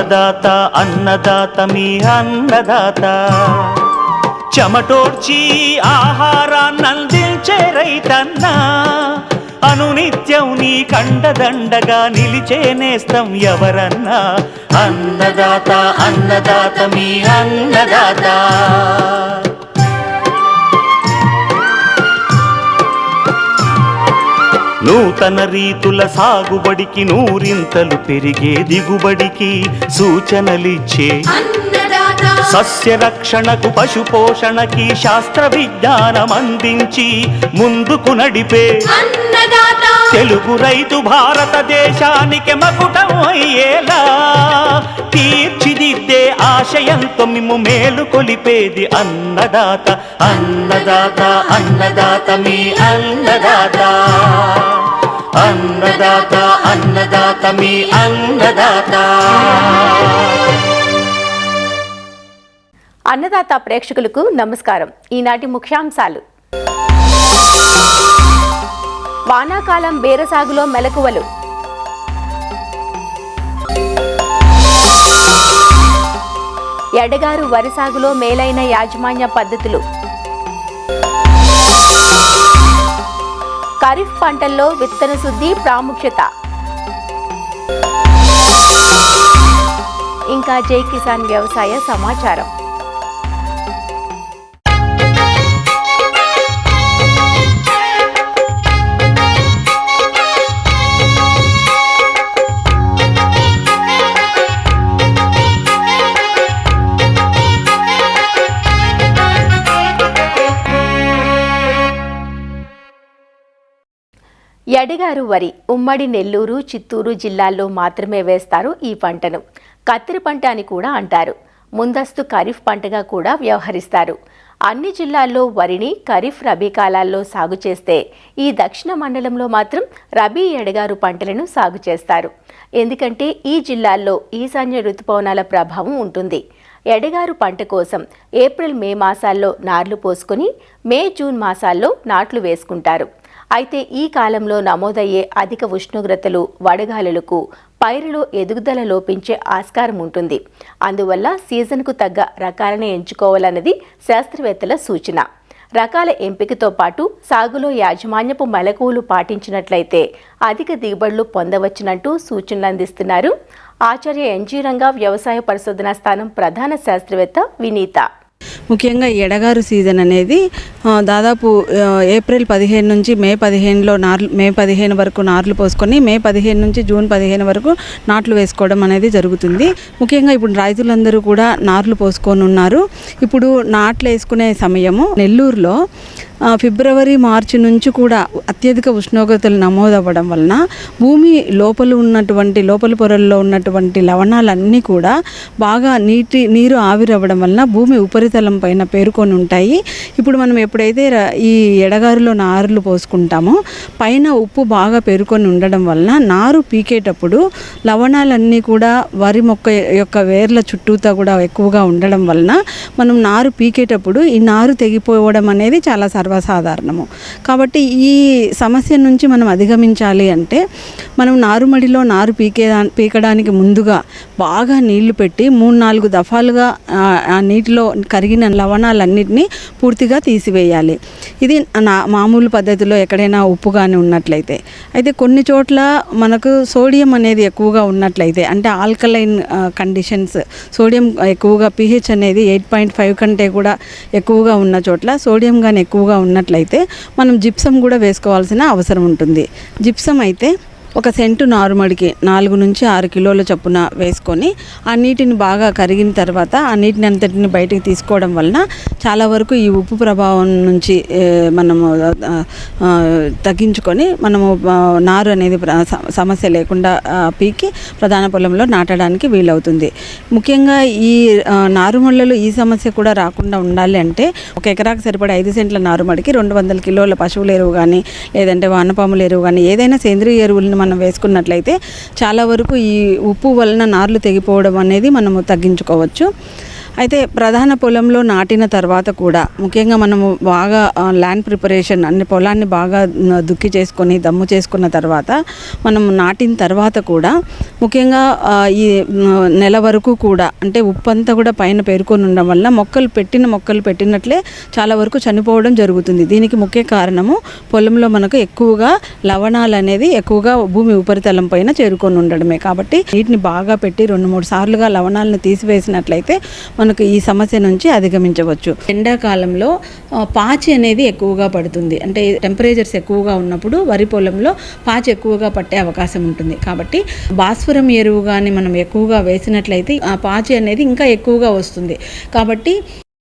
అన్నదాత అన్నదాత మీ అన్నదాత చెమటోడ్చి ఆహారాన్నందించే రైతన్న అనునిత్యం నీ కండదండగా నిలిచే నేస్తం ఎవరన్నా అన్నదాత అన్నదాత మీ అన్నదాత నూతన రీతుల సాగుబడికి నూరింతలు పెరిగే దిగుబడికి సూచనలిచ్చే సస్య రక్షణకు పశు పోషణకి శాస్త్ర విజ్ఞానం అందించి ముందుకు నడిపే తెలుగు రైతు భారతదేశానికి మకుటం అయ్యేలా తీర్చిదిద్దే ఆశయంతో మిమ్ము మేలు కొలిపేది అన్నదాత అన్నదాత అన్నదాత మీ అన్నదాత అన్నదాత అన్నదాత మీ అన్నదాత. అన్నదాత ప్రేక్షకులకు నమస్కారం. ఈనాటి ముఖ్యాంశాలు: వానాకాలం బేరసాగులో మెలకువలు, ఎడగారు వరి సాగులో మేలైన యాజమాన్య పద్ధతులు, ఖరీఫ్ పంటల్లో విత్తన శుద్ధి ప్రాముఖ్యత, ఇంకా జై కిసాన్ వ్యవసాయ సమాచారం. ఎడగారు వరి ఉమ్మడి నెల్లూరు, చిత్తూరు జిల్లాల్లో మాత్రమే వేస్తారు. ఈ పంటను కత్తిరి పంట అని కూడా అంటారు. ముందస్తు ఖరీఫ్ పంటగా కూడా వ్యవహరిస్తారు. అన్ని జిల్లాల్లో వరిని ఖరీఫ్, రబీ కాలాల్లో సాగు చేస్తే ఈ దక్షిణ మండలంలో మాత్రం రబీ, ఎడగారు పంటలను సాగు చేస్తారు. ఎందుకంటే ఈ జిల్లాల్లో ఈశాన్య ఋతుపవనాల ప్రభావం ఉంటుంది. ఎడగారు పంట కోసం ఏప్రిల్, మే మాసాల్లో నార్లు పోసుకొని మే, జూన్ మాసాల్లో నాట్లు వేసుకుంటారు. అయితే ఈ కాలంలో నమోదయ్యే అధిక ఉష్ణోగ్రతలు, వడగాలులకు పైరులో ఎదుగుదల లోపించే ఆస్కారం ఉంటుంది. అందువల్ల సీజన్కు తగ్గ రకాలను ఎంచుకోవాలన్నది శాస్త్రవేత్తల సూచన. రకాల ఎంపికతో పాటు సాగులో యాజమాన్యపు మెలకువలు పాటించినట్లయితే అధిక దిగుబడులు పొందవచ్చునంటూ సూచనలు అందిస్తున్నారు ఆచార్య ఎన్జీ రంగా వ్యవసాయ పరిశోధనా స్థానం ప్రధాన శాస్త్రవేత్త వినీత. ముఖ్యంగా ఎడగారు సీజన్ అనేది దాదాపు ఏప్రిల్ 15 నుంచి మే 15 వరకు నార్లు పోసుకొని మే 15 నుంచి జూన్ 15 వరకు నాట్లు వేసుకోవడం అనేది జరుగుతుంది. ముఖ్యంగా ఇప్పుడు రైతులందరూ కూడా నార్లు పోసుకొని ఉన్నారు. ఇప్పుడు నాట్లు వేసుకునే సమయము నెల్లూరులో ఫిబ్రవరి, మార్చి నుంచి కూడా అత్యధిక ఉష్ణోగ్రతలు నమోదవ్వడం వలన భూమి లోపల పొరల్లో ఉన్నటువంటి లవణాలన్నీ కూడా బాగా నీరు ఆవిరవ్వడం వలన భూమి ఉపరితలం పైన పేరుకొని ఉంటాయి. ఇప్పుడు మనం ఎప్పుడైతే ఈ ఎడగారులో నారులు పోసుకుంటామో పైన ఉప్పు బాగా పేరుకొని ఉండడం వలన నారు పీకేటప్పుడు లవణాలన్నీ కూడా వరి మొక్క యొక్క వేర్ల చుట్టూతా కూడా ఎక్కువగా ఉండడం వలన మనం నారు పీకేటప్పుడు ఈ నారు తెగిపోవడం అనేది చాలా సర్వసాధారణము. కాబట్టి ఈ సమస్య నుంచి మనం అధిగమించాలి అంటే మనం నారుమడిలో నారు పీకడానికి ముందుగా బాగా నీళ్లు పెట్టి 3-4 దఫాలుగా ఆ నీటిలో కరిగిన లవణాలన్నిటినీ పూర్తిగా తీసివేయాలి. ఇది మామూలు పద్ధతిలో ఎక్కడైనా ఉప్పుగానే ఉన్నట్లయితే. అయితే కొన్ని చోట్ల మనకు సోడియం అనేది ఎక్కువగా ఉన్నట్లయితే, అంటే ఆల్కలైన్ కండిషన్స్, సోడియం ఎక్కువగా pH అనేది 8.5 కంటే కూడా ఎక్కువగా ఉన్న చోట్ల సోడియం కానీ ఎక్కువగా ఉన్నట్లయితే మనం జిప్సం కూడా వేసుకోవాల్సిన అవసరం ఉంటుంది. జిప్సం అయితే ఒక సెంటు నారుమడికి 4 నుంచి 6 కిలోల చొప్పున వేసుకొని ఆ నీటిని బాగా కరిగిన తర్వాత ఆ నీటిని అంతటిని బయటికి తీసుకోవడం వలన చాలా వరకు ఈ ఉప్పు ప్రభావం నుంచి మనము తగ్గించుకొని మనము నారు అనేది సమస్య లేకుండా పీకి ప్రధాన పొలంలో నాటడానికి వీలవుతుంది. ముఖ్యంగా ఈ నారుమళ్ళలు ఈ సమస్య కూడా రాకుండా ఉండాలి అంటే ఒక ఎకరాకు సరిపడే 5 సెంట్ల నారుమడికి 200 కిలోల పశువుల ఎరువు కానీ లేదంటే వానపాముల ఎరువు కానీ ఏదైనా సేంద్రియ ఎరువులను మనం వేసుకున్నట్లయితే చాలా వరకు ఈ ఉప్పు వలన నార్లు తెగిపోవడం అనేది మనము తగ్గించుకోవచ్చు. అయితే ప్రధాన పొలంలో నాటిన తర్వాత కూడా ముఖ్యంగా మనము బాగా ల్యాండ్ ప్రిపరేషన్ అన్ని పొలాన్ని బాగా దుక్కి చేసుకొని దమ్ము చేసుకున్న తర్వాత మనం నాటిన తర్వాత కూడా ముఖ్యంగా ఈ నెల వరకు కూడా అంటే ఉప్పు అంతా కూడా పైన పేరుకొని ఉండడం వల్ల మొక్కలు పెట్టినట్లే చాలా వరకు చనిపోవడం జరుగుతుంది. దీనికి ముఖ్య కారణము పొలంలో మనకు ఎక్కువగా లవణాలు అనేది ఎక్కువగా భూమి ఉపరితలం పైన చేరుకొని ఉండడమే. కాబట్టి నీటిని బాగా పెట్టి 2-3 సార్లుగా లవణాలను తీసివేసినట్లయితే మనకు ఈ సమస్య నుంచి అధిగమించవచ్చు. ఎండాకాలంలో పాచి అనేది ఎక్కువగా పడుతుంది. అంటే టెంపరేచర్స్ ఎక్కువగా ఉన్నప్పుడు వరి పొలంలో పాచి ఎక్కువగా పట్టే అవకాశం ఉంటుంది. కాబట్టి భాస్వరం ఎరువు కానీ మనం ఎక్కువగా వేసినట్లయితే ఆ పాచి అనేది ఇంకా ఎక్కువగా వస్తుంది. కాబట్టి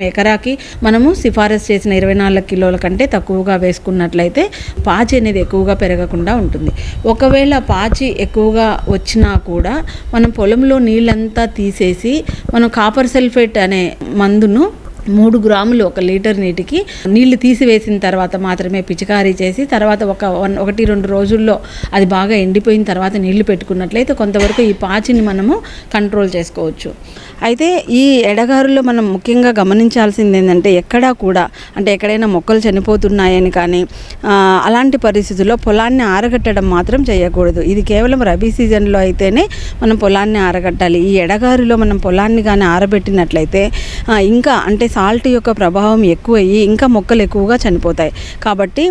ఎకరాకి మనము సిఫారసు చేసిన 24 కిలోల కంటే తక్కువగా వేసుకున్నట్లయితే పాచి అనేది ఎక్కువగా పెరగకుండా ఉంటుంది. ఒకవేళ పాచి ఎక్కువగా వచ్చినా కూడా మనం పొలంలో నీళ్ళంతా తీసేసి మనం కాపర్ సల్ఫేట్ అనే మందును 3 గ్రాములు 1 లీటర్ నీటికి నీళ్లు తీసివేసిన తర్వాత మాత్రమే పిచికారీ చేసి తర్వాత 1-2 రోజుల్లో అది బాగా ఎండిపోయిన తర్వాత నీళ్లు పెట్టుకున్నట్లయితే కొంతవరకు ఈ పాచిని మనము కంట్రోల్ చేసుకోవచ్చు. అయితే ఈ ఎడగారులో మనం ముఖ్యంగా గమనించాల్సింది ఏంటంటే ఎక్కడా కూడా అంటే ఎక్కడైనా మొక్కలు చనిపోతున్నాయని కానీ అలాంటి పరిస్థితుల్లో పొలాన్ని ఆరగట్టడం మాత్రం చేయకూడదు. ఇది కేవలం రబీ సీజన్లో అయితేనే మనం పొలాన్ని ఆరగట్టాలి. ఈ ఎడగారులో మనం పొలాన్ని కానీ ఆరబెట్టినట్లయితే ఇంకా అంటే సాల్ట్ యొక్క ప్రభావం ఎక్కువయ్యి ఇంకా మొక్కలు ఎక్కువగా చనిపోతాయి. కాబట్టి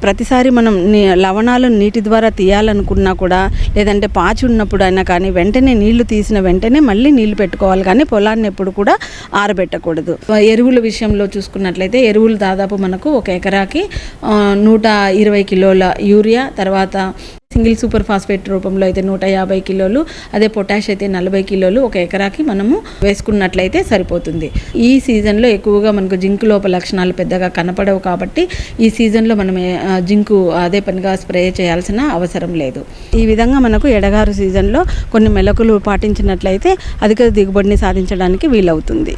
ప్రతిసారి మనం లవణాలను నీటి ద్వారా తీయాలనుకున్నా కూడా లేదంటే పాచి ఉన్నప్పుడు అయినా కానీ వెంటనే నీళ్లు తీసిన వెంటనే మళ్ళీ నీళ్లు పెట్టుకోవాలి కానీ పొలాన్ని ఎప్పుడు కూడా ఆరబెట్టకూడదు. ఎరువుల విషయంలో చూసుకున్నట్లయితే ఎరువులు దాదాపు మనకు ఒక ఎకరాకి 120 కిలోల యూరియా, తర్వాత సింగిల్ సూపర్ ఫాస్ఫేట్ రూపంలో అయితే 150 కిలోలు, అదే పొటాష్ అయితే 40 కిలోలు ఒక ఎకరాకి మనము వేసుకున్నట్లయితే సరిపోతుంది. ఈ సీజన్లో ఎక్కువగా మనకు జింకు లోప లక్షణాలు పెద్దగా కనపడవు కాబట్టి ఈ సీజన్లో మనం జింకు అదే పనిగా స్ప్రే చేయాల్సిన అవసరం లేదు. ఈ విధంగా మనకు ఎడగారు సీజన్లో కొన్ని మెలకులు పాటించినట్లయితే అధిక దిగుబడిని సాధించడానికి వీలవుతుంది.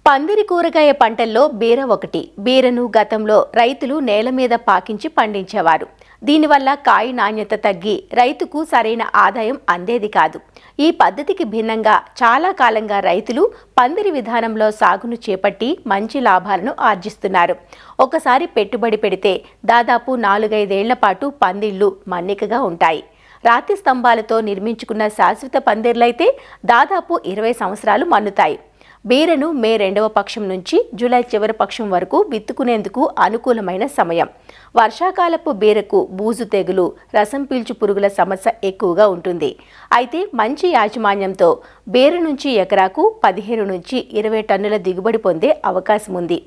పందిరి కూరగాయ పంటల్లో బీర ఒకటి. బీరను గతంలో రైతులు నేల మీద పాకించి పండించేవారు. దీనివల్ల కాయ నాణ్యత తగ్గి రైతుకు సరైన ఆదాయం అందేది కాదు. ఈ పద్ధతికి భిన్నంగా చాలా కాలంగా రైతులు పందిరి విధానంలో సాగును చేపట్టి మంచి లాభాలను ఆర్జిస్తున్నారు. ఒకసారి పెట్టుబడి పెడితే దాదాపు 4-5 ఏళ్ల పాటు పందిళ్లు మన్నికగా ఉంటాయి. రాతి స్తంభాలతో నిర్మించుకున్న శాశ్వత పందిర్లైతే దాదాపు 20 సంవత్సరాలు మన్నుతాయి. బీరను మే 2వ పక్షం నుంచి జూలై చివరి పక్షం వరకు విత్తుకునేందుకు అనుకూలమైన సమయం. వర్షాకాలపు బీరకు బూజు తెగులు, రసం పీల్చు పురుగుల సమస్య ఎక్కువగా ఉంటుంది. అయితే మంచి యాజమాన్యంతో బీర నుంచి ఎకరాకు 15 నుంచి 20 టన్నుల దిగుబడి పొందే అవకాశం ఉంది.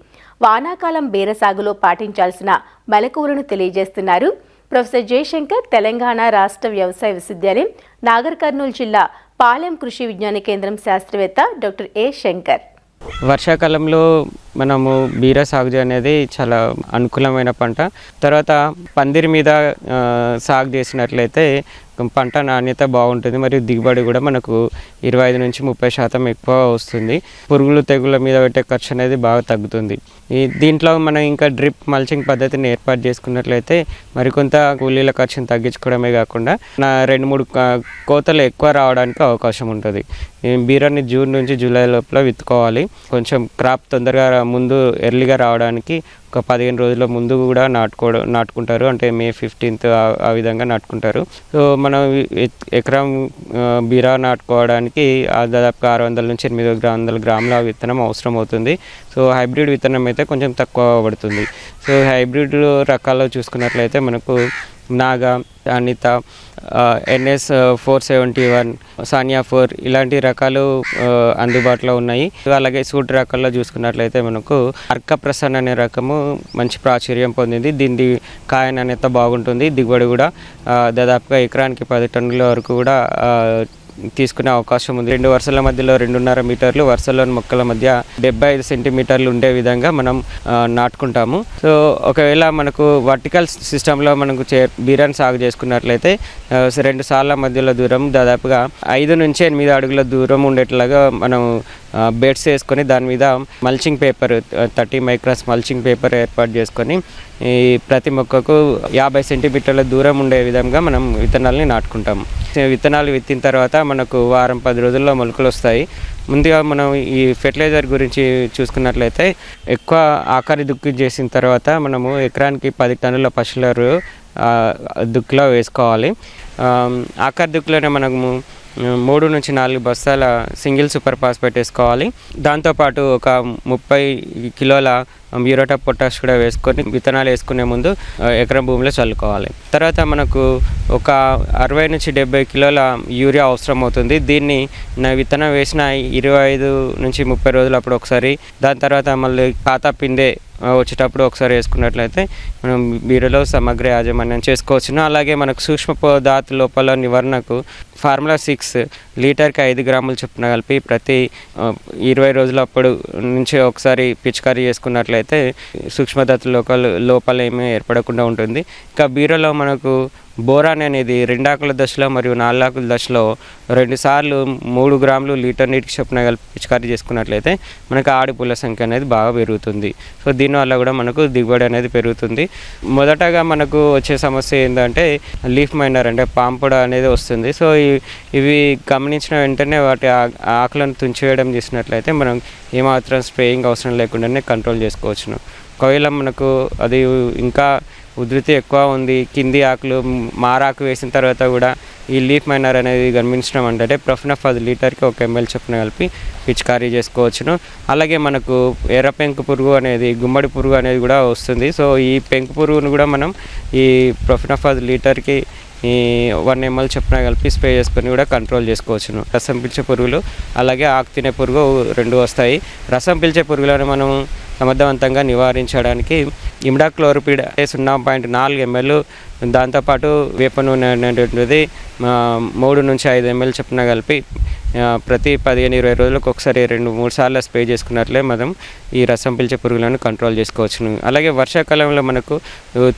వానాకాలం బీర సాగులో పాటించాల్సిన మెలకువలను తెలియజేస్తున్నారు ప్రొఫెసర్ జయశంకర్, తెలంగాణ రాష్ట్ర వ్యవసాయ విశ్వవిద్యాలయం, నాగర్ కర్నూలు జిల్లా పాలెం కృషి విజ్ఞాన కేంద్రం శాస్త్రవేత్త డాక్టర్ ఏ శంకర్. వర్షాకాలంలో మనము బీర సాగు అనేది చాలా అనుకూలమైన పంట. తర్వాత పందిరి మీద సాగు చేసినట్లయితే పంట నాణ్యత బాగుంటుంది, మరియు దిగుబడి కూడా మనకు 25 నుంచి 30% ఎక్కువ వస్తుంది. పురుగులు తెగుళ్ళ మీద పెట్టే ఖర్చు అనేది బాగా తగ్గుతుంది. దీంట్లో మనం ఇంకా డ్రిప్ మల్చింగ్ పద్ధతిని ఏర్పాటు చేసుకున్నట్లయితే మరికొంత కూలీల ఖర్చును తగ్గించుకోవడమే కాకుండా 2-3 కోతలు ఎక్కువ రావడానికి అవకాశం ఉంటుంది. బీరాన్ని జూన్ నుంచి జూలై లోపల విత్తుకోవాలి. కొంచెం క్రాప్ తొందరగా ముందు ఎర్లీగా రావడానికి ఒక 15 రోజుల ముందు కూడా నాటుకుంటారు. అంటే మే 15th ఆ విధంగా నాటుకుంటారు. సో మనం ఎకరం బీరా నాటుకోవడానికి దాదాపుగా 600 నుంచి 800 గ్రాముల విత్తనం అవసరం అవుతుంది. సో హైబ్రిడ్ విత్తనం అయితే కొంచెం తక్కువ పడుతుంది. సో హైబ్రిడ్ రకాల్లో చూసుకున్నట్లయితే మనకు నాగా, అనిత, NS 471, సానియా 4 ఇలాంటి రకాలు అందుబాటులో ఉన్నాయి. అలాగే సూట్ రకాల్లో చూసుకున్నట్లయితే మనకు అర్క ప్రసన్న అనే రకము మంచి ప్రాచుర్యం పొందింది. దీని కాయ నాణ్యత బాగుంటుంది, దిగుబడి కూడా దాదాపుగా ఎకరానికి 10 టన్నుల వరకు కూడా తీసుకునే అవకాశం ఉంది. 2 వరుసల మధ్యలో 2.5 మీటర్లు, వరుసలోని మొక్కల మధ్య 75 సెంటీమీటర్లు ఉండే విధంగా మనం నాటుకుంటాము. సో ఒకవేళ మనకు వర్టికల్ సిస్టంలో మనకు బీరాన్ని సాగు చేసుకున్నట్లయితే 2 సార్ల మధ్యలో దూరం దాదాపుగా 5 నుంచి 8 అడుగుల దూరం ఉండేట్లాగా మనం బెడ్స్ వేసుకొని దాని మీద mulching paper 30 microns mulching paper ఏర్పాటు చేసుకొని ఈ ప్రతి మొక్కకు 50 సెంటీమీటర్ల దూరం ఉండే విధంగా మనం విత్తనాలని నాటుకుంటాము. విత్తనాలు విత్తిన తర్వాత మనకు వారం 10 రోజుల్లో మొలకలు వస్తాయి. ముందుగా మనం ఈ ఫెర్టిలైజర్ గురించి చూసుకున్నట్లయితే ఎక్కువ ఆఖరి దుక్కి చేసిన తర్వాత మనము ఎకరానికి 10 టన్నుల పశువుల దుక్కిలో వేసుకోవాలి. ఆఖరి దుక్కిలోనే మనము 3 నుంచి 4 బస్తాల సింగిల్ సూపర్ ఫాస్ఫేట్ వేసుకోవాలి. దాంతోపాటు ఒక 30 కిలోల మ్యూరేట్ ఆఫ్ పొటాష్ కూడా వేసుకొని విత్తనాలు వేసుకునే ముందు ఎకరం భూమిలో చల్లుకోవాలి. తర్వాత మనకు ఒక 60 నుంచి 70 కిలోల యూరియా అవసరం అవుతుంది. దీన్ని విత్తనం వేసిన 25 నుంచి 30 రోజులు అప్పుడు ఒకసారి, దాని తర్వాత మళ్ళీ ఖాతా పిందే వచ్చేటప్పుడు ఒకసారి వేసుకున్నట్లయితే మనం బీరలో సమగ్ర యాజమాన్యం చేసుకోవచ్చును. అలాగే మనకు సూక్ష్మ పదార్థ లోపాల నివారణకు ఫార్ములా 6 లీటర్కి 5 గ్రాములు చొప్పున కలిపి ప్రతి 20 రోజుల అప్పుడు నుంచి ఒకసారి పిచికారీ చేసుకున్నట్లయితే సూక్ష్మధాతు లోపాలు ఏమీ ఏర్పడకుండా ఉంటుంది. ఇంకా బీరలో మనకు బోరాన్ అనేది 2 ఆకుల దశలో మరియు 4 ఆకుల దశలో 2 సార్లు 3 గ్రాములు లీటర్ నీటికి చొప్పున కలిపి పిచికారీ చేసుకున్నట్లయితే మనకు ఆడిపూల సంఖ్య అనేది బాగా పెరుగుతుంది. సో దీనివల్ల కూడా మనకు దిగుబడి అనేది పెరుగుతుంది. మొదటగా మనకు వచ్చే సమస్య ఏంటంటే లీఫ్ మైనర్ అంటే పాంపొడ అనేది వస్తుంది. సో ఇవి గమనించిన వెంటనే వాటి ఆకులను తుంచివేయడం చేసినట్లయితే మనం ఏమాత్రం స్ప్రేయింగ్ అవసరం లేకుండానే కంట్రోల్ చేసుకోవచ్చును. ఒకవేళ మనకు అది ఇంకా ఉధృతి ఎక్కువ ఉంది, కింది ఆకులు మారాకు వేసిన తర్వాత కూడా ఈ లీఫ్ మైనర్ అనేది గమనించడం అంటే ప్రొఫెనఫాస్ లీటర్కి 1 ml చొప్పున కలిపి పిచికారీ చేసుకోవచ్చును. అలాగే మనకు ఎర్ర పెంకు పురుగు అనేది, గుమ్మడి పురుగు అనేది కూడా వస్తుంది. సో ఈ పెంకు పురుగును కూడా మనం ఈ ప్రొఫెనఫాస్ లీటర్కి 1 ml చొప్పున కలిపి స్ప్రే చేసుకొని కూడా కంట్రోల్ చేసుకోవచ్చును. రసం పీల్చే పురుగులు అలాగే ఆకు తినే పురుగు 2 వస్తాయి. రసం పీల్చే పురుగులను మనం సమర్థవంతంగా నివారించడానికి ఇమిడాక్లోరోపిడ్ 0.4 ml, దాంతోపాటు వేప నూనె అనేటువంటిది 3 నుంచి 5 ml చొప్పున కలిపి ప్రతి 15-20 రోజులకు ఒకసారి 2-3 సార్లు స్ప్రే చేసుకున్నట్లే మనం ఈ రసం పీల్చే పురుగులను కంట్రోల్ చేసుకోవచ్చును. అలాగే వర్షాకాలంలో మనకు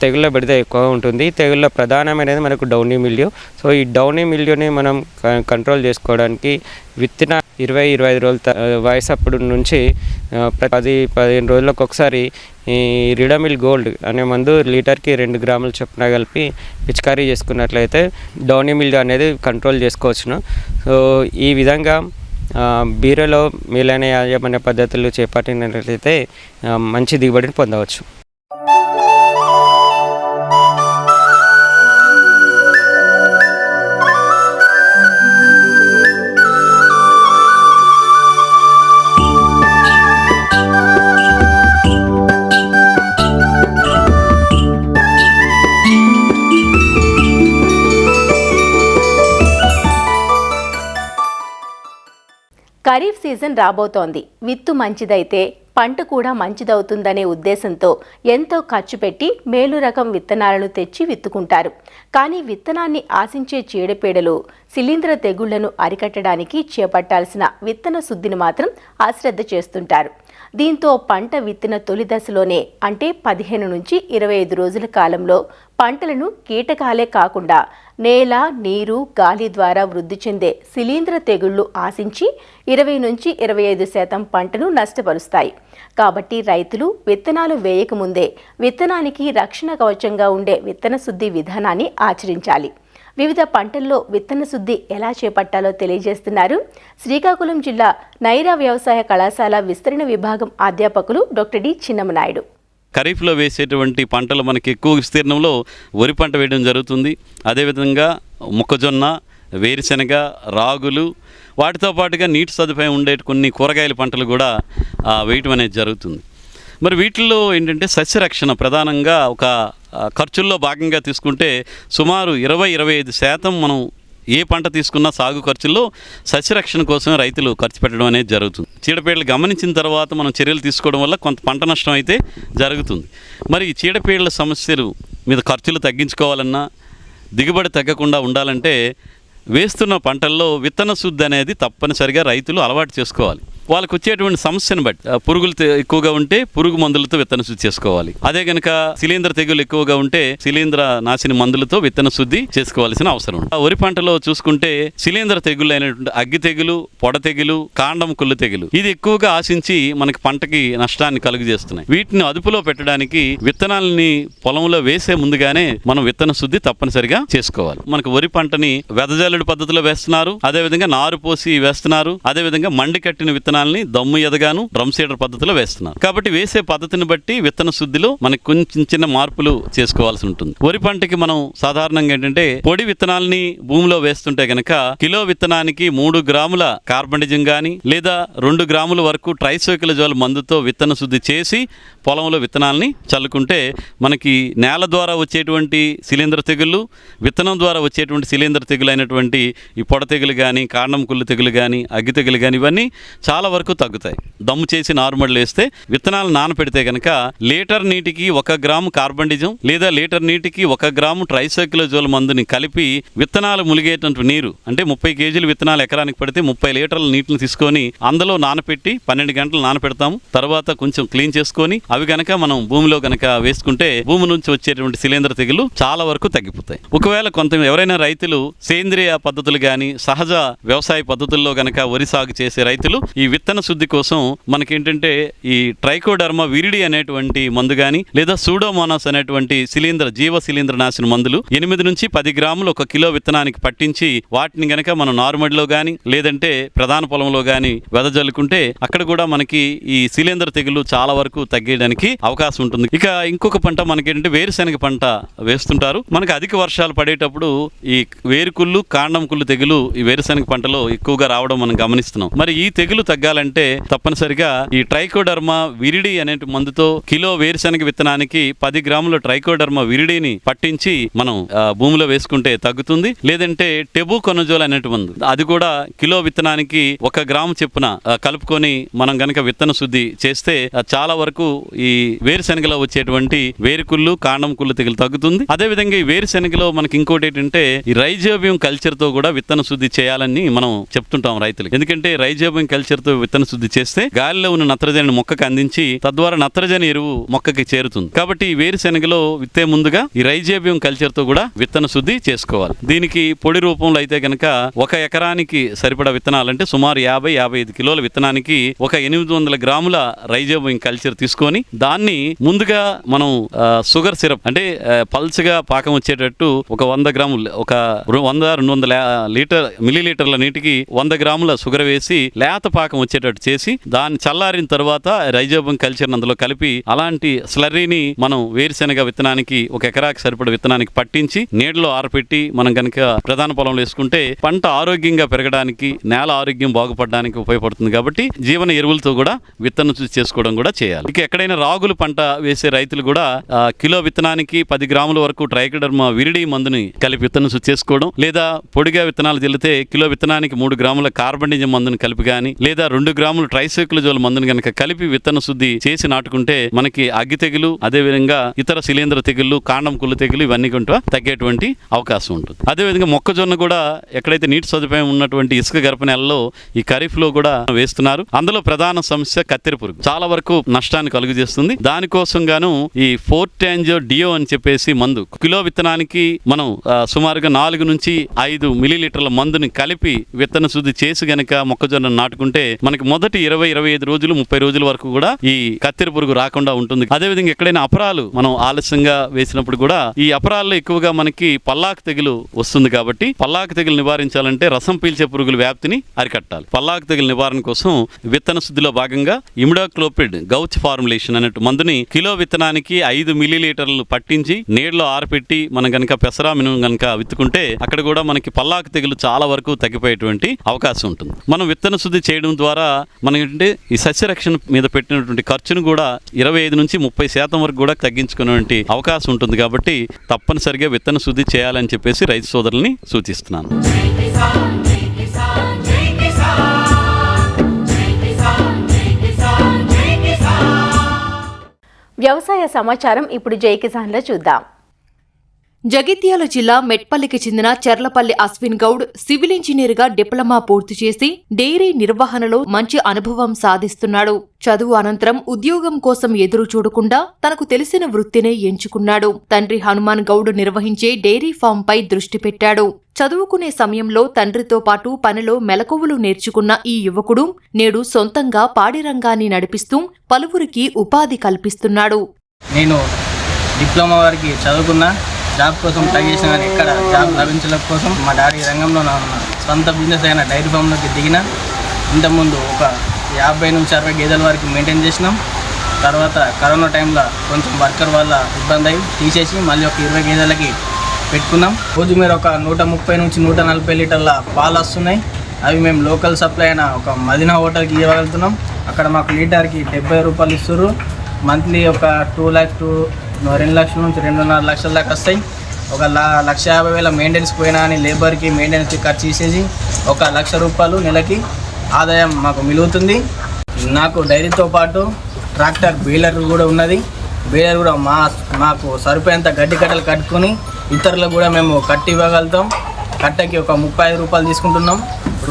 తెగుళ్ళ బెడద ఎక్కువ ఉంటుంది. తెగుళ్ళ ప్రధానమైనది మనకు డౌనీ మిల్యూ. సో ఈ డౌనీ మిల్యూని మనం కంట్రోల్ చేసుకోవడానికి విత్తిన 20-25 రోజుల వయసు అప్పుడు నుంచి 10-15 రోజులకు ఒకసారి ఈ రిడమిల్ గోల్డ్ అనే మందు లీటర్కి 2 గ్రాములు చొప్పున కలిపి పిచికారీ చేసుకున్నట్లయితే డౌనీ మిల్యూ అనేది కంట్రోల్ చేసుకోవచ్చును. సో ఈ విధంగా బీరలో మేలైన యాజమాన్య పద్ధతులు చేపట్టినట్లయితే మంచి దిగుబడిని పొందవచ్చు. ఖరీఫ్ సీజన్ రాబోతోంది. విత్తు మంచిదైతే పంట కూడా మంచిదవుతుందనే ఉద్దేశంతో ఎంతో ఖర్చు పెట్టి మేలు రకం విత్తనాలను తెచ్చి విత్తుకుంటారు. కానీ విత్తనాన్ని ఆశించే చీడపీడలు, శిలీంధ్ర తెగుళ్లను అరికట్టడానికి చేపట్టాల్సిన విత్తన శుద్ధిని మాత్రం అశ్రద్ధ చేస్తుంటారు. దీంతో పంట విత్తిన తొలి దశలోనే అంటే 15 నుంచి 25 రోజుల కాలంలో పంటలను కీటకాలే కాకుండా నేల, నీరు, గాలి ద్వారా వృద్ధి చెందే శిలీంధ్ర తెగుళ్లు ఆశించి 20 నుంచి 25% పంటను నష్టపరుస్తాయి. కాబట్టి రైతులు విత్తనాలు వేయకముందే విత్తనానికి రక్షణ కవచంగా ఉండే విత్తన శుద్ధి విధానాన్ని ఆచరించాలి. వివిధ పంటల్లో విత్తన శుద్ధి ఎలా చేపట్టాలో తెలియజేస్తున్నారు శ్రీకాకుళం జిల్లా నైరా వ్యవసాయ కళాశాల విస్తరణ విభాగం అధ్యాపకులు డాక్టర్ డి చిన్నమనాయుడు. ఖరీఫ్లో వేసేటువంటి పంటలు మనకి ఎక్కువ విస్తీర్ణంలో వరి పంట వేయడం జరుగుతుంది. అదేవిధంగా మొక్కజొన్న, వేరుశెనగ, రాగులు, వాటితో పాటుగా నీటి సదుపాయం ఉండే కొన్ని కూరగాయల పంటలు కూడా వేయటం అనేది జరుగుతుంది. మరి వీటిల్లో ఏంటంటే సస్యరక్షణ ప్రధానంగా ఒక ఖర్చుల్లో భాగంగా తీసుకుంటే సుమారు 20-25% మనం ఏ పంట తీసుకున్నా సాగు ఖర్చుల్లో సస్యరక్షణ కోసం రైతులు ఖర్చు పెట్టడం అనేది జరుగుతుంది. చీడపీడలు గమనించిన తర్వాత మనం చర్యలు తీసుకోవడం వల్ల కొంత పంట నష్టం అయితే జరుగుతుంది. మరి ఈ చీడపీడల సమస్యలు మీద ఖర్చులు తగ్గించుకోవాలన్నా, దిగుబడి తగ్గకుండా ఉండాలంటే వేస్తున్న పంటల్లో విత్తన శుద్ధి అనేది తప్పనిసరిగా రైతులు అలవాటు చేసుకోవాలి. వాళ్ళకు వచ్చేటువంటి సమస్యను బట్టి పురుగులు ఎక్కువగా ఉంటే పురుగు మందులతో విత్తన శుద్ధి చేసుకోవాలి. అదే కనుక శిలీంధ్ర తెగులు ఎక్కువగా ఉంటే శిలీంధ్ర నాశిని మందులతో విత్తన శుద్ధి చేసుకోవాల్సిన అవసరం ఉంది. వరి పంటలో చూసుకుంటే శిలీంధ్ర తెగులు అయినటువంటి అగ్గి తెగులు, పొడ తెగులు, కాండం కుళ్ళు తెగులు ఇది ఎక్కువగా ఆశించి మనకి పంటకి నష్టాన్ని కలుగజేస్తున్నాయి. వీటిని అదుపులో పెట్టడానికి విత్తనాలని పొలంలో వేసే ముందుగానే మనం విత్తన శుద్ధి తప్పనిసరిగా చేసుకోవాలి. మనకు వరి పంటని వెదజల్లుడు పద్ధతిలో వేస్తున్నారు, అదేవిధంగా నారు పోసి వేస్తున్నారు, అదేవిధంగా మండి కట్టిన విత్తనాలని దమ్ము ఎదగాను డ్రమ్ సీడర్ పద్ధతిలో వేస్తున్నారు. కాబట్టి వేసే పద్ధతిని బట్టి విత్తన శుద్ధిలో మనకి కొంచెం చిన్న మార్పులు చేసుకోవాల్సి ఉంటుంది. వరి పంటకి మనం సాధారణంగా ఏంటంటే పొడి విత్తనాలని భూమిలో వేస్తుంటే గనక కిలో విత్తనానికి 3 గ్రాముల కార్బనిజం గాని లేదా 2 గ్రాముల వరకు ట్రైసైక్లోజోల్ మందుతో విత్తన శుద్ధి చేసి పొలంలో విత్తనాలని చల్లుకుంటే మనకి నేల ద్వారా వచ్చేటువంటి శిలీంధ్ర తెగుళ్ళు, విత్తనం ద్వారా వచ్చేటువంటి శిలీంధ్ర తెగులు అయినటువంటి ఈ పొడ తెగులు కానీ, కాండం కుళ్ళు తెగులు కానీ, అగ్గి తెగులు కానీ ఇవన్నీ చాలా వరకు తగ్గుతాయి. దమ్ము చేసి నార్మల్ వేస్తే విత్తనాలు నానపెడితే కనుక లీటర్ నీటికి 1 గ్రాము కార్బనిజం లేదా లీటర్ నీటికి 1 గ్రాము ట్రైసైక్లోజోల్ మందుని కలిపి విత్తనాలు ములిగేటువంటి నీరు అంటే 30 కేజీలు విత్తనాలు ఎకరానికి పడితే 30 లీటర్ల నీటిని తీసుకొని అందులో నానపెట్టి 12 గంటలు నానపెడతాము. తర్వాత కొంచెం క్లీన్ చేసుకొని అవి కనుక మనం భూమిలో కనుక వేసుకుంటే భూమి నుంచి వచ్చేటువంటి శిలీంధ్ర తెగులు చాలా వరకు తగ్గిపోతాయి. ఒకవేళ ఎవరైనా రైతులు సేంద్రియ పద్ధతులు కానీ సహజ వ్యవసాయ పద్ధతుల్లో కనుక వరి సాగు చేసే రైతులు ఈ విత్తన శుద్ధి కోసం మనకేంటంటే ఈ ట్రైకోడర్మా విరిడి అనేటువంటి మందు కానీ లేదా సూడోమోనాస్ అనేటువంటి జీవ శిలీంద్ర నాశన మందులు 8 నుంచి 10 గ్రాములు 1 కిలో విత్తనానికి పట్టించి వాటిని గనక మనం నార్మడిలో కానీ లేదంటే ప్రధాన పొలంలో కానీ వెదజల్లుకుంటే అక్కడ కూడా మనకి ఈ శిలీంధ్ర తెగులు చాలా వరకు తగ్గేయడానికి అవకాశం ఉంటుంది. ఇక ఇంకొక పంట మనకేంటంటే వేరుశెనగ పంట వేస్తుంటారు. మనకి అధిక వర్షాలు పడేటప్పుడు ఈ వేరుకుళ్ళు, కాండం కుళ్ళు తెగులు ఈ వేరుశెనగ పంటలో ఎక్కువగా రావడం మనం గమనిస్తున్నాం. మరి ఈ తెగులు తగ్గాలంటే తప్పనిసరిగా ఈ ట్రైకోడర్మా విరిడి అనే మందుతో కిలో వేరుశెనగ విత్తనానికి 10 గ్రాముల ట్రైకోడర్మా విరిడిని పట్టించి మనం భూమిలో వేసుకుంటే తగ్గుతుంది. లేదంటే టెబుకొనజోల్ అనే మందు అది కూడా కిలో విత్తనానికి 1 గ్రాము చెప్పున కలుపుకొని మనం గనక విత్తన శుద్ధి చేస్తే చాలా వరకు ఈ వేరుశెనగలో వచ్చేటువంటి వేరుకుళ్ళు, కాండం కుళ్ళు తెగులు తగ్గుతుంది. అదేవిధంగా ఈ వేరుశెనగలో మనకి ఇంకోటి ఏంటంటే ఈ రైజోబియం కల్చర్ తో కూడా విత్తన శుద్ధి చేయాలని మనం చెప్తుంటాం రైతులకు. ఎందుకంటే రైజోబియం కల్చర్ తో విత్తన శుద్ధి చేస్తే గాలిలో ఉన్న నత్రజని మొక్కకు అందించి తద్వారా నత్రజని ఎరువు మొక్కకి చేరుతుంది. కాబట్టి ఈ వేరుశెనగలో విత్తే ముందుగా ఈ రైజోబియం కల్చర్ తో కూడా విత్తన శుద్ధి చేసుకోవాలి. దీనికి పొడి రూపంలో అయితే కనుక 1 ఎకరానికి సరిపడా విత్తనాలంటే సుమారు 50-55 కిలోల విత్తనానికి 800 గ్రాముల రైజోబియం కల్చర్ తీసుకొని దాన్ని ముందుగా మనం షుగర్ సిరప్ అంటే పల్చగా పాకం వచ్చేటట్టు 100 గ్రాములు 100-200 మిల్లీలీటర్ల నీటికి 100 గ్రాముల షుగర్ వేసి లేత పాకం వచ్చేటట్టు చేసి దాన్ని చల్లారిన తర్వాత రైజోబియం కల్చర్ అందులో కలిపి అలాంటి స్లర్రీని మనం వేరుశెనగ విత్తనానికి 1 ఎకరాకి సరిపడ విత్తనానికి పట్టించి నీడలో ఆరపెట్టి మనం కనుక ప్రధాన పొలంలో వేసుకుంటే పంట ఆరోగ్యంగా పెరగడానికి, నేల ఆరోగ్యం బాగుపడడానికి ఉపయోగపడుతుంది. కాబట్టి జీవన ఎరువులతో కూడా విత్తన శుద్ధి చేసుకోవడం కూడా చేయాలి. ఇక ఎక్కడైనా రాగులు పంట వేసే రైతులు కూడా కిలో విత్తనానికి 10 గ్రాముల వరకు ట్రైకోడర్మా విరిడి మందుని కలిపి విత్తన శుద్ధి చేసుకోవడం, లేదా పొడిగా విత్తనాలు జల్లితే కిలో విత్తనానికి 3 గ్రాముల కార్బనిజం మందుని కలిపి కానీ లేదా 2 గ్రాములు ట్రైసైక్లోజోల్ మందుని కనుక కలిపి విత్తన శుద్ధి చేసి నాటుకుంటే మనకి అగ్గి తెగులు, అదేవిధంగా ఇతర శిలీంధ్ర తెగుళ్ళు, కాండం కుళ్ళు తెగులు ఇవన్నీ కొంత తగ్గేటువంటి అవకాశం ఉంటుంది. అదేవిధంగా మొక్కజొన్న కూడా ఎక్కడైతే నీటి సదుపాయం ఉన్నటువంటి ఇసుక గర్భ నెలలో ఈ ఖరీఫ్ లో కూడా వేస్తున్నారు. అందులో ప్రధాన సమస్య కత్తెర పురుగు చాలా వరకు నష్టాన్ని కలుగజేస్తుంది. దానికోసం గాను ఈ ఫోర్టాంజో డియో అని చెప్పేసి మందు కిలో విత్తనానికి మనం సుమారుగా 4 నుంచి 5 మిల్లీలీటర్ల మందుని కలిపి విత్తన శుద్ధి చేసి గనక మొక్కజొన్న నాటుకుంటే మనకి మొదటి 20-25 రోజులు 30 రోజుల వరకు కూడా ఈ కత్తెర పురుగు రాకుండా ఉంటుంది. అదేవిధంగా ఎక్కడైనా అపరాలు మనం ఆలస్యంగా వేసినప్పుడు కూడా ఈ అపరాల్లో ఎక్కువగా మనకి పల్లాకు తెగులు వస్తుంది. కాబట్టి పల్లాకు తెగులు నివారించాలంటే రసం పీల్చే పురుగుల వ్యాప్తిని అరికట్టాలి. పల్లాకు తెగులు నివారణ కోసం విత్తన శుద్ధిలో భాగంగా ఇమిడాక్లోపిడ్ గౌచ్ ఫార్ములేషన్ అనే మందుని కిలో విత్తనానికి 5 మిల్లీలీటర్లు పట్టించి నీడలో ఆరపెట్టి మనం గనక పెసరా మినుము గనక విత్తుకుంటే అక్కడ కూడా మనకి పల్లాకు తెగులు చాలా వరకు తగ్గిపోయేటువంటి అవకాశం ఉంటుంది. మనం విత్తన శుద్ధి చేయడం ద్వారా మనకి ఈ సస్యరక్షణ మీద పెట్టినటువంటి ఖర్చును కూడా 25 నుంచి 30% వరకు కూడా తగ్గించుకునే అవకాశం ఉంటుంది. కాబట్టి తప్పనిసరిగా విత్తన శుద్ధి చేయాలని చెప్పేసి రైతు సోదరుల్ని సూచిస్తున్నాను. వ్యవసాయ సమాచారం ఇప్పుడు జై కిసాన్లో చూద్దాం. జగిత్యాల జిల్లా మెట్పల్లికి చెందిన చెర్లపల్లి అశ్విన్ గౌడ్ సివిల్ ఇంజనీర్గా డిప్లొమా పూర్తి చేసి డైరీ నిర్వహణలో మంచి అనుభవం సాధిస్తున్నాడు. చదువు అనంతరం ఉద్యోగం కోసం ఎదురు చూడకుండా తనకు తెలిసిన వృత్తినే ఎంచుకున్నాడు. తండ్రి హనుమాన్ గౌడ్ నిర్వహించే డైరీ ఫామ్పై దృష్టి పెట్టాడు. చదువుకునే సమయంలో తండ్రితో పాటు పనిలో మెలకువలు నేర్చుకున్న ఈ యువకుడు నేడు సొంతంగా పాడి రంగాన్ని నడిపిస్తూ పలువురికి ఉపాధి కల్పిస్తున్నాడు. నేను డిప్లొమా వరకు చదువుకున్నా, జాబ్ కోసం ట్రై చేసిన కానీ ఎక్కడ జాబ్ లభించడం కోసం మా డాడీ రంగంలో నా సొంత బిజినెస్ అయిన డైరీ ఫామ్లోకి దిగిన. ఇంతకుముందు ఒక 50 నుంచి 60 గేదెల వరకు మెయింటైన్ చేసినాం. తర్వాత కరోనా టైంలో కొంచెం వర్కర్ వల్ల ఇబ్బంది అయ్యి తీసేసి మళ్ళీ ఒక 20 గేదెలకి పెట్టుకున్నాం. రోజు మీరు ఒక 130 నుంచి 140 లీటర్ల పాలు వస్తున్నాయి. అవి మేము లోకల్ సప్లై అయిన ఒక మదీనా హోటల్కి ఇవ్వగలుగుతున్నాం. అక్కడ మాకు లీటర్కి 70 రూపాయలు ఇస్తారు. మంత్లీ ఒక 2 లక్షల నుంచి 2.5 లక్షల దాకా వస్తాయి. ఒక 1,50,000 మెయింటెనెన్స్ పోయినా అని లేబర్కి మెయింటెనెన్స్కి ఖర్చు చేసేసి 1 లక్ష రూపాయలు నెలకి ఆదాయం మాకు మిగులుతుంది. నాకు డైరీతో పాటు ట్రాక్టర్ బీలర్ కూడా ఉన్నది. బీలర్ కూడా మాకు సరిపోయేంత గడ్డి కట్టలు కట్టుకొని ఇతరులకు కూడా మేము కట్టి ఇవ్వగలుగుతాం. కట్టకి ఒక 35 రూపాయలు తీసుకుంటున్నాం.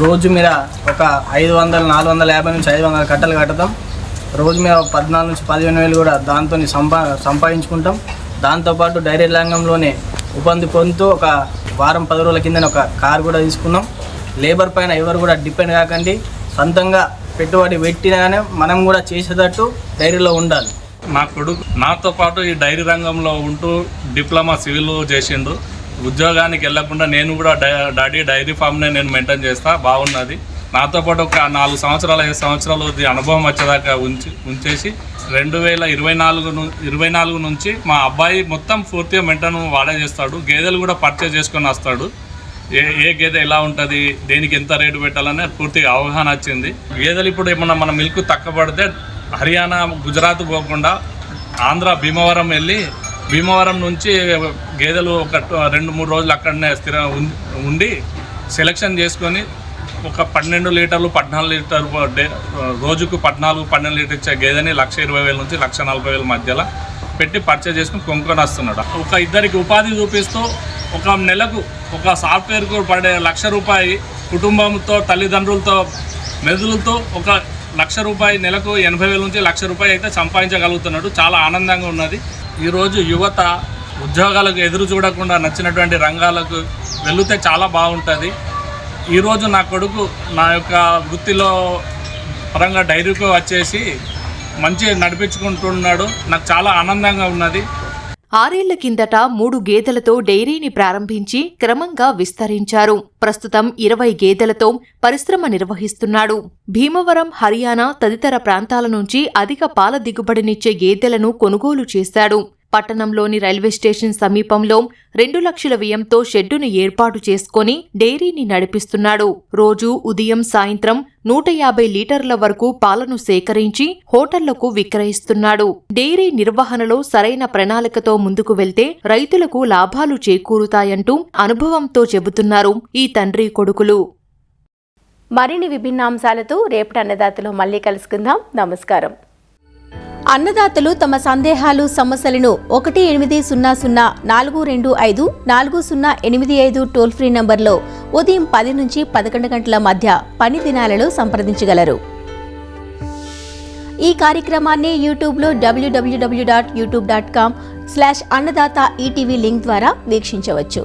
రోజు మీద ఒక 500, 450 నుంచి 500 కట్టలు కట్టుతాం. రోజు మీద 14 నుంచి 15,000 కూడా దాంతో సంపాదించుకుంటాం. దాంతోపాటు డైరీ రంగంలోనే ఉపాధి పొందుతూ ఒక వారం 10 రోజుల కింద ఒక కార్ కూడా తీసుకున్నాం. లేబర్ పైన ఎవరు కూడా డిపెండ్ కాకండి, సొంతంగా పెట్టుబడి పెట్టినానే మనం కూడా చేసేటట్టు డైరీలో ఉండాలి. నా కొడుకు నాతో పాటు ఈ డైరీ రంగంలో ఉంటూ డిప్లొమా సివిల్ చేసిండు. ఉద్యోగానికి వెళ్లకుండా నేను కూడా డైరీ ఫామ్నే నేను మెయింటైన్ చేస్తా. బాగున్నది. నాతో పాటు ఒక 4 సంవత్సరాలు 5 సంవత్సరాలు అనుభవం వచ్చేదాకా ఉంచేసి 2024 నుంచి మా అబ్బాయి మొత్తం పూర్తిగా మెయింటైన్ వాడే చేస్తాడు. గేదెలు కూడా పర్చేజ్ చేసుకొని వస్తాడు. ఏ గేదె ఎలా ఉంటుంది, దేనికి ఎంత రేటు పెట్టాలనే పూర్తిగా అవగాహన వచ్చింది. గేదెలు ఇప్పుడు ఏమన్నా మన మిల్క్ తక్కువ పడితే హర్యానా, గుజరాత్ పోకుండా ఆంధ్ర భీమవరం వెళ్ళి భీమవరం నుంచి గేదెలు ఒక 2-3 రోజులు అక్కడనే ఉండి సెలెక్షన్ చేసుకొని ఒక 12 లీటర్లు 14 లీటర్లు రోజుకు 14-12 లీటర్ ఇచ్చే గేదెని 1,20,000 నుంచి 1,40,000 మధ్యలో పెట్టి పర్చేజ్ చేసుకుని కొనుక్కొని వస్తున్నాడు. ఒక ఇద్దరికి ఉపాధి చూపిస్తూ ఒక నెలకు ఒక సాఫ్ట్వేర్కు పడే 1,00,000 రూపాయి కుటుంబంతో తల్లిదండ్రులతో మెదులుతో ఒక 1,00,000 రూపాయి నెలకు 80,000 నుంచి 1,00,000 రూపాయి అయితే సంపాదించగలుగుతున్నాడు. చాలా ఆనందంగా ఉన్నది. ఈరోజు యువత ఉద్యోగాలకు ఎదురు చూడకుండా నచ్చినటువంటి రంగాలకు వెళితే చాలా బాగుంటుంది. ఈరోజు నా కొడుకు నా యొక్క వృత్తిలో పరంగా డైరీకి వచ్చేసి మంచి నడిపించుకుంటున్నాడు. నాకు చాలా ఆనందంగా ఉన్నది. 6 ఏళ్ల కిందట 3 గేదెలతో డైరీని ప్రారంభించి క్రమంగా విస్తరించారు. ప్రస్తుతం 20 గేదెలతో పరిశ్రమ నిర్వహిస్తున్నాడు. భీమవరం, హర్యానా తదితర ప్రాంతాల నుంచి అధిక పాల దిగుబడినిచ్చే గేదెలను కొనుగోలు చేశాడు. పట్టణంలోని రైల్వే స్టేషన్ సమీపంలో 2 లక్షల వ్యయంతో షెడ్డును ఏర్పాటు చేసుకుని డైరీని నడిపిస్తున్నాడు. రోజు ఉదయం సాయంత్రం 150 లీటర్ల వరకు పాలను సేకరించి హోటళ్లకు విక్రయిస్తున్నాడు. డైరీ నిర్వహణలో సరైన ప్రణాళికతో ముందుకు వెళ్తే రైతులకు లాభాలు చేకూరుతాయంటూ అనుభవంతో చెబుతున్నారు ఈ తండ్రి కొడుకులు. మరిన్ని విభిన్నాంశాలతో రేపటి అన్నదాతలో మళ్ళీ కలుసుకుందాం. నమస్కారం. అన్నదాతలు తమ సందేహాలు, సమస్యలను 1-800-425-4085 టోల్ ఫ్రీ నంబర్లో ఉదయం 10 నుంచి 11 గంటల మధ్య పని దినాలలో సంప్రదించగలరు. ఈ కార్యక్రమాన్ని యూట్యూబ్లో www.youtube.com/annadata ETV లింక్ ద్వారా వీక్షించవచ్చు.